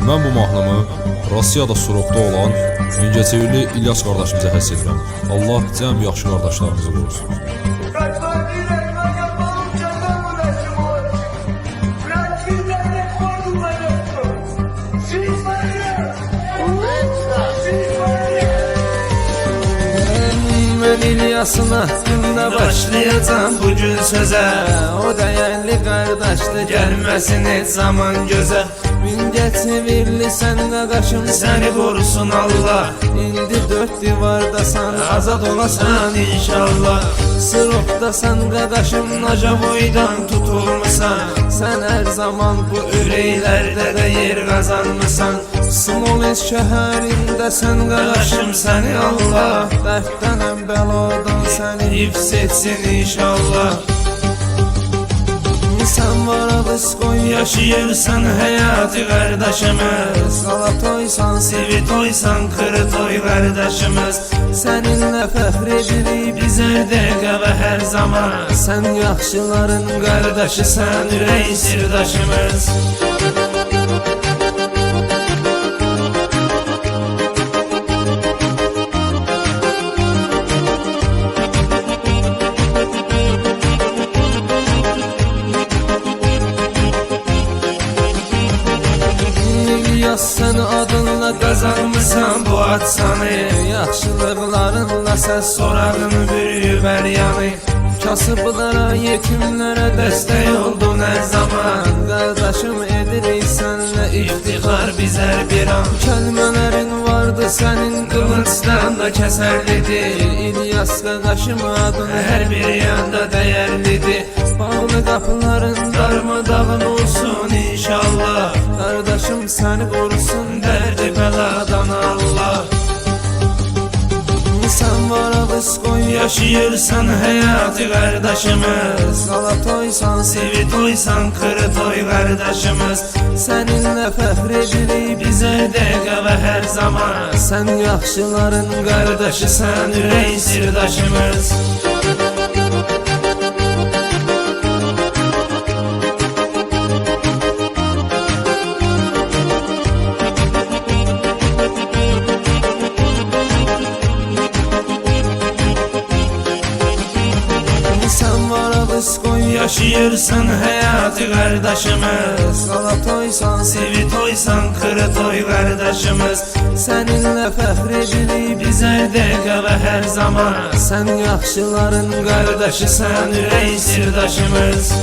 Mən bu mahnımı Rusiyada Surokda olan Mingəçevirli İlyas qardaşımıza həsr edirəm. Allah cəm yaxşı qardaşlarımızı qorusun. İlyas'ın hakkında başlayacağım bugün söze. O değerli kardeşli gelmesin hiç zaman göze. Mingəçevirli sen de kaşım seni korusun Allah. İndi dört divardasan azad olasan inşallah. Sırokdasan kardeşim naca boydan tutulmuşsan. Sen her zaman bu yüreklerde de yer kazanmışsan. Smolensk şəhərində sən qardaşım səni Allah. Dərddən həm bəladan səni hifz etsin inşallah. Sən Varadiskoy yaşayırsan həyatı qardaşımız. Salatoysan, Svetoysan, Kırıtoy qardaşımız. Səninlə fəxr edirik biz hər dəqiqə və hər zaman. Sən yaxşıların qardaşısan, ürək sirdaşımız. Sen adınla kazanmışsan bu atsanı. Yaxşılıqlarınla sən sorağını bürüyüb hər yanı. Kasıblara, yetimlərə dəstək oldun hər zaman. Qardaşım edirik sənlə iftixar biz hər bir an. Kəlmələrin vardı sənin qılıncdan da kəsərlidir. İlyas qardaşım adın hər bir yanda dəyərlidir. Bağlı qapıların darmadağın olsun inşallah. Qardaşım səni qorusun dərdi bəladan Allah. Sən Varadiskoy yaşayırsan həyatı qardaşımız. Salatoysan, Svetoysan, Kırıtoy qardaşımız. Səninlə fəxr edirik biz hər dəqiqə və hər zaman. Sən yaxşıların qardaşısan, ürək sirdaşımız. Yaşayırsan həyatı qardaşımız. Salatoysan, Svetoysan, Kırıtoy qardaşımız. Səninlə fəxr edirik biz hər dəqiqə və hər zaman. Sən yaxşıların qardaşısan, ürək sirdaşımız.